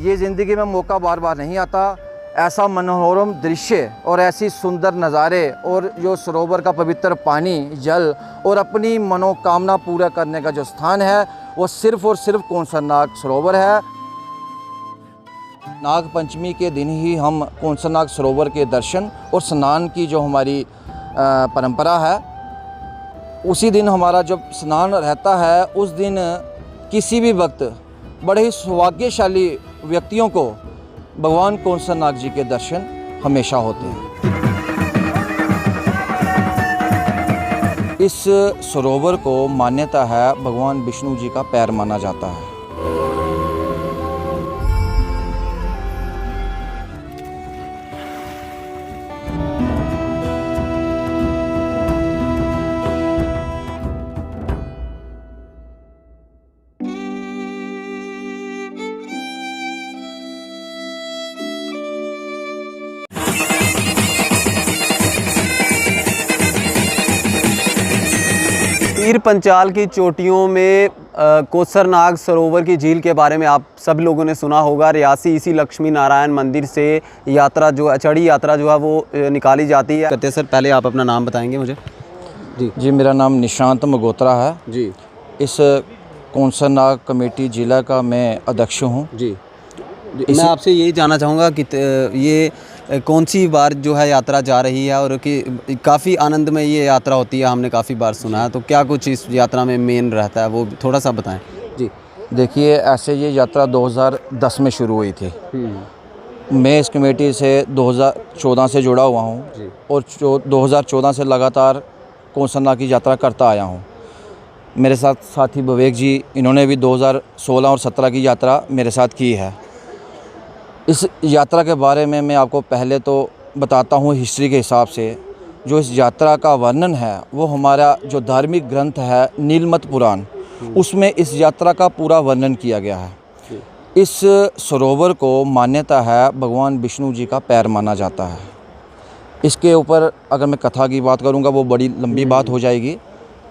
ये ज़िंदगी में मौका बार बार नहीं आता। ऐसा मनोरम दृश्य और ऐसी सुंदर नज़ारे और जो सरोवर का पवित्र पानी जल और अपनी मनोकामना पूरा करने का जो स्थान है वो सिर्फ़ और सिर्फ कौंसरनाग सरोवर है। नाग पंचमी के दिन ही हम कौंसरनाग सरोवर के दर्शन और स्नान की जो हमारी परंपरा है, उसी दिन हमारा जब स्नान रहता है उस दिन किसी भी वक्त बड़े ही सौभाग्यशाली व्यक्तियों को भगवान कौंसरनाग जी के दर्शन हमेशा होते हैं। इस सरोवर को मान्यता है भगवान विष्णु जी का पैर माना जाता है। पीर पंचाल की चोटियों में कौंसरनाग सरोवर की झील के बारे में आप सब लोगों ने सुना होगा। रियासी इसी लक्ष्मी नारायण मंदिर से यात्रा जो अचड़ी यात्रा जो है वो निकाली जाती है। कहते हैं सर, पहले आप अपना नाम बताएंगे मुझे। जी, मेरा नाम निशांत मगोत्रा है जी। इस कौंसरनाग कमेटी जिला का मैं अध्यक्ष हूँ जी। मैं आपसे यही जानना चाहूँगा कि ये कौन सी बार जो है यात्रा जा रही है और कि काफ़ी आनंद में ये यात्रा होती है, हमने काफ़ी बार सुना है, तो क्या कुछ इस यात्रा में मेन रहता है वो थोड़ा सा बताएं। जी, देखिए, ऐसे ये यात्रा 2010 में शुरू हुई थी। मैं इस कमेटी से 2014 से जुड़ा हुआ हूँ और 2014 से लगातार कौंसरनाग की यात्रा करता आया हूँ। मेरे साथ साथी विवेक जी, इन्होंने भी 2016 और 17 की यात्रा मेरे साथ की है। इस यात्रा के बारे में मैं आपको पहले तो बताता हूँ हिस्ट्री के हिसाब से। जो इस यात्रा का वर्णन है वो हमारा जो धार्मिक ग्रंथ है नीलमत पुराण, उसमें इस यात्रा का पूरा वर्णन किया गया है। इस सरोवर को मान्यता है भगवान विष्णु जी का पैर माना जाता है। इसके ऊपर अगर मैं कथा की बात करूँगा वो बड़ी लंबी बात हो जाएगी,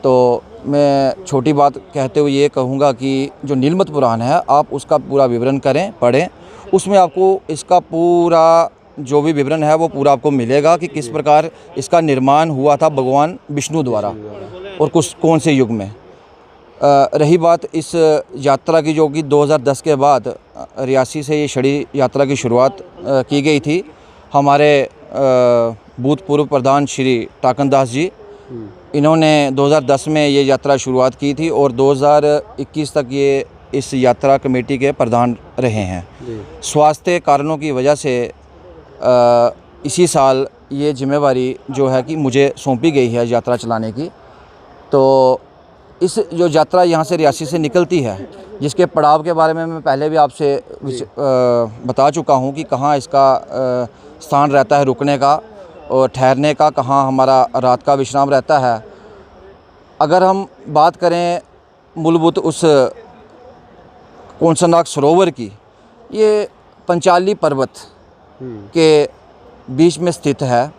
तो मैं छोटी बात कहते हुए ये कहूँगा कि जो नीलमत पुराण है आप उसका पूरा विवरण करें, पढ़ें। उसमें आपको इसका पूरा जो भी विवरण है वो पूरा आपको मिलेगा कि किस प्रकार इसका निर्माण हुआ था भगवान विष्णु द्वारा और कौन से युग में। रही बात इस यात्रा की, जो कि 2010 के बाद रियासी से ये छड़ी यात्रा की शुरुआत की गई थी। हमारे भूतपूर्व प्रधान श्री टाकन दास जी, इन्होंने 2010 में ये यात्रा शुरुआत की थी और 2021 तक ये इस यात्रा कमेटी के प्रधान रहे हैं। स्वास्थ्य कारणों की वजह से इसी साल ये जिम्मेवारी जो है कि मुझे सौंपी गई है यात्रा चलाने की। तो इस जो यात्रा यहाँ से रियासी से निकलती है, जिसके पड़ाव के बारे में मैं पहले भी आपसे बता चुका हूँ कि कहाँ इसका स्थान रहता है रुकने का और ठहरने का, कहाँ हमारा रात का विश्राम रहता है। अगर हम बात करें मूलभूत उस कौंसरनाग सरोवर की, ये पंचाली पर्वत के बीच में स्थित है।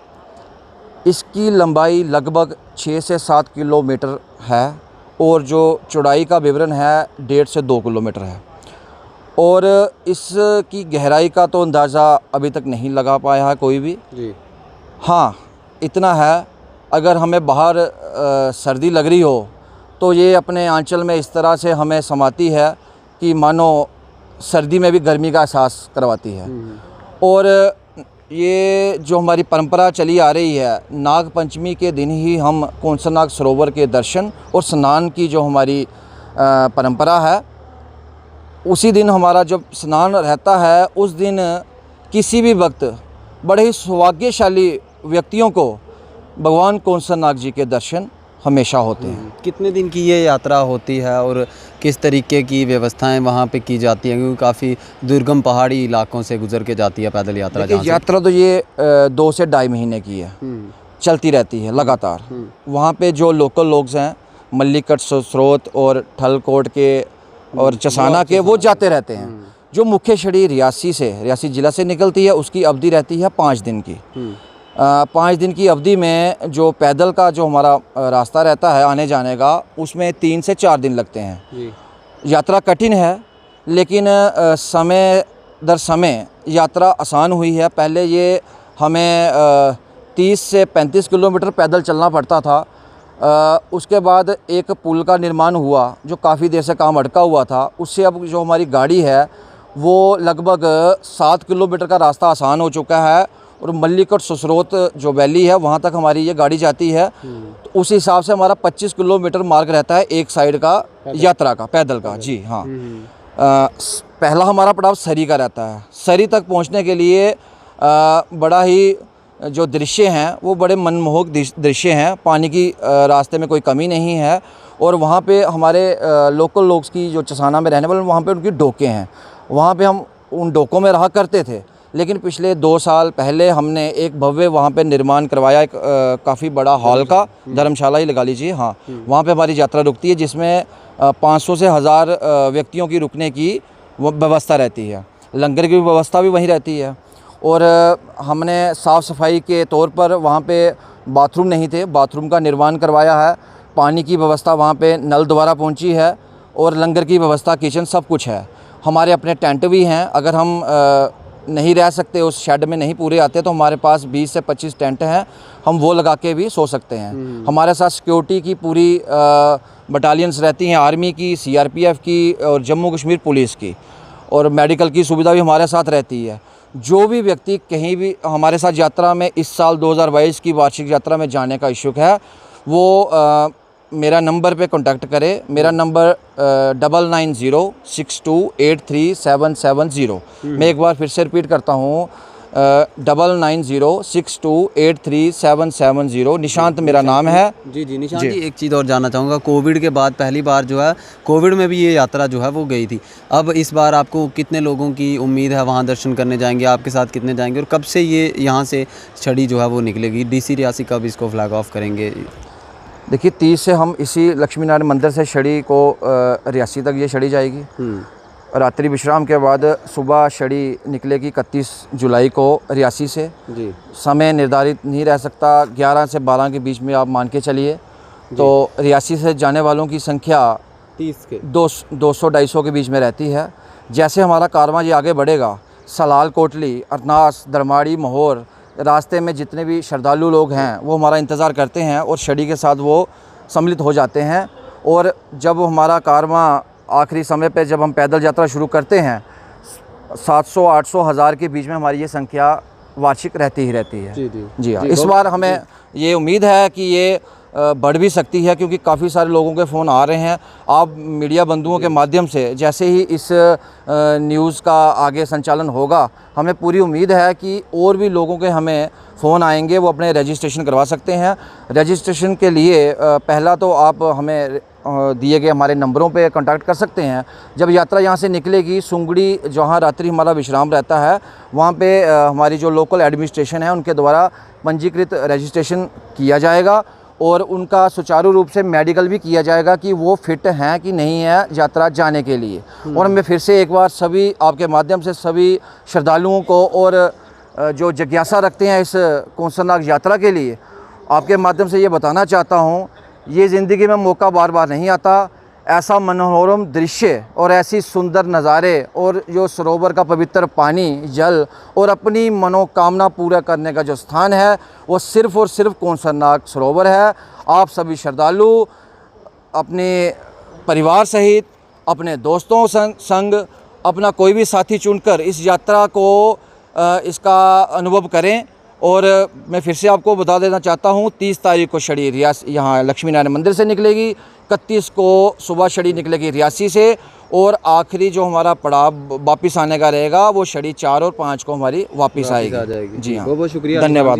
इसकी लंबाई लगभग 6 से 7 किलोमीटर है और जो चौड़ाई का विवरण है 1.5 से 2 किलोमीटर है। और इसकी गहराई का तो अंदाज़ा अभी तक नहीं लगा पाया है कोई भी जी। हाँ, इतना है, अगर हमें बाहर सर्दी लग रही हो तो ये अपने आंचल में इस तरह से हमें समाती है कि मानो सर्दी में भी गर्मी का एहसास करवाती है। और ये जो हमारी परंपरा चली आ रही है, नाग पंचमी के दिन ही हम कौंसरनाग सरोवर के दर्शन और स्नान की जो हमारी परंपरा है, उसी दिन हमारा जब स्नान रहता है उस दिन किसी भी वक्त बड़े ही सौभाग्यशाली व्यक्तियों को भगवान कौंसरनाग जी के दर्शन हमेशा होते हैं। कितने दिन की ये यात्रा होती है और किस तरीके की व्यवस्थाएं वहाँ पे की जाती हैं, क्योंकि काफ़ी दुर्गम पहाड़ी इलाकों से गुजर के जाती है पैदल यात्रा? यात्रा तो ये 2 से 2.5 महीने की है, चलती रहती है लगातार। वहाँ पे जो लोकल लोग हैं, मल्लिकट स्रोत और ठलकोट के और चसाना के, वो जाते रहते हैं। जो मुख्य छड़ी रियासी ज़िला से निकलती है, उसकी अवधि रहती है 5 दिन की। 5 दिन की अवधि में जो पैदल का जो हमारा रास्ता रहता है आने जाने का, उसमें 3 से 4 दिन लगते हैं। यात्रा कठिन है, लेकिन समय दर समय यात्रा आसान हुई है। पहले ये हमें 30 से 35 किलोमीटर पैदल चलना पड़ता था। उसके बाद एक पुल का निर्माण हुआ जो काफ़ी देर से काम अटका हुआ था। उससे अब जो हमारी गाड़ी है वो लगभग 7 किलोमीटर का रास्ता आसान हो चुका है और मल्लिकट ससरोत जो वैली है वहाँ तक हमारी ये गाड़ी जाती है। तो उस हिसाब से हमारा 25 किलोमीटर मार्ग रहता है एक साइड का यात्रा का, पैदल का। जी हाँ। पहला हमारा पड़ाव सरी का रहता है। सरी तक पहुँचने के लिए बड़ा ही जो दृश्य हैं वो बड़े मनमोहक दृश्य हैं। पानी की रास्ते में कोई कमी नहीं है और वहाँ पे हमारे लोकल लोग की जो चसाना में रहने वाले वहाँ पे उनकी डोके हैं। वहाँ पे हम उन डोकों में रहा करते थे, लेकिन पिछले 2 साल पहले हमने एक भव्य वहाँ पे निर्माण करवाया, एक काफ़ी बड़ा हॉल का, धर्मशाला ही लगा लीजिए। हाँ, वहाँ पे हमारी यात्रा रुकती है जिसमें 500 से 1000 व्यक्तियों की रुकने की व्यवस्था रहती है। लंगर की व्यवस्था भी वहीं रहती है। और हमने साफ़ सफाई के तौर पर वहाँ पे बाथरूम नहीं थे, बाथरूम का निर्माण करवाया है। पानी की व्यवस्था वहाँ पे नल द्वारा पहुँची है और लंगर की व्यवस्था, किचन, सब कुछ है। हमारे अपने टेंट भी हैं। अगर हम नहीं रह सकते, उस शेड में नहीं पूरे आते, तो हमारे पास 20 से 25 टेंट हैं, हम वो लगा के भी सो सकते हैं। हमारे साथ सिक्योरिटी की पूरी बटालियंस रहती हैं, आर्मी की, सीआरपीएफ की और जम्मू कश्मीर पुलिस की, और मेडिकल की सुविधा भी हमारे साथ रहती है। जो भी व्यक्ति कहीं भी हमारे साथ यात्रा में इस साल 2022 की वार्षिक यात्रा में जाने का इच्छुक है वो मेरा नंबर पे कांटेक्ट करे। मेरा नंबर 9906283770। मैं एक बार फिर से रिपीट करता हूँ, 9906283770। निशांत मेरा नाम है। जी निशांत जी, एक चीज़ और जानना चाहूँगा। कोविड के बाद पहली बार जो है, कोविड में भी ये यात्रा जो है वो गई थी। अब इस बार आपको कितने लोगों की उम्मीद है वहाँ दर्शन करने जाएंगे? आपके साथ कितने जाएंगे और कब से ये यहाँ से छड़ी जो है वो निकलेगी? डीसी रियासी कब इसको फ्लैग ऑफ करेंगे? देखिए, 30 से हम इसी लक्ष्मी नारायण मंदिर से छड़ी को रियासी तक ये छड़ी जाएगी। रात्रि विश्राम के बाद सुबह छड़ी निकलेगी 31 जुलाई को रियासी से। जी। समय निर्धारित नहीं रह सकता, 11 से 12 के बीच में आप मान के चलिए। तो रियासी से जाने वालों की संख्या 30 के 200-250 के बीच में रहती है। जैसे हमारा कारवां ये आगे बढ़ेगा, सलाल, कोटली, अरनास, दरमाड़ी, महोर, रास्ते में जितने भी श्रद्धालु लोग हैं वो हमारा इंतज़ार करते हैं और छड़ी के साथ वो सम्मिलित हो जाते हैं। और जब हमारा कारवां आखिरी समय पे जब हम पैदल यात्रा शुरू करते हैं, 700, 800, 1000 के बीच में हमारी ये संख्या वार्षिक रहती ही रहती है। जी हाँ। इस बार हमें ये उम्मीद है कि ये बढ़ भी सकती है, क्योंकि काफ़ी सारे लोगों के फ़ोन आ रहे हैं। आप मीडिया बंधुओं के माध्यम से जैसे ही इस न्यूज़ का आगे संचालन होगा, हमें पूरी उम्मीद है कि और भी लोगों के हमें फ़ोन आएंगे, वो अपने रजिस्ट्रेशन करवा सकते हैं। रजिस्ट्रेशन के लिए पहला तो आप हमें दिए गए हमारे नंबरों पे कांटेक्ट कर सकते हैं। जब यात्रा यहाँ से निकलेगी, सुंगड़ी जहाँ रात्रि हमारा विश्राम रहता है, वहाँ पे हमारी जो लोकल एडमिनिस्ट्रेशन है उनके द्वारा पंजीकृत रजिस्ट्रेशन किया जाएगा और उनका सुचारू रूप से मेडिकल भी किया जाएगा कि वो फिट हैं कि नहीं है यात्रा जाने के लिए। और मैं फिर से एक बार सभी आपके माध्यम से सभी श्रद्धालुओं को और जो जिज्ञासा रखते हैं इस कौंसरनाग यात्रा के लिए, आपके माध्यम से ये बताना चाहता हूँ, ये ज़िंदगी में मौका बार बार नहीं आता। ऐसा मनोरम दृश्य और ऐसी सुंदर नज़ारे और जो सरोवर का पवित्र पानी, जल और अपनी मनोकामना पूरा करने का जो स्थान है वो सिर्फ़ और सिर्फ कौंसरनाग सरोवर है। आप सभी श्रद्धालु अपने परिवार सहित, अपने दोस्तों संग अपना कोई भी साथी चुनकर इस यात्रा को इसका अनुभव करें। और मैं फिर से आपको बता देना चाहता हूँ, 30 तारीख को छड़ी रियासी यहाँ लक्ष्मी नारायण मंदिर से निकलेगी, 31 को सुबह छड़ी निकलेगी रियासी से, और आखिरी जो हमारा पड़ाव वापस आने का रहेगा वो छड़ी 4 और 5 को हमारी वापस आएगी। जी हाँ, बहुत बहुत शुक्रिया, धन्यवाद।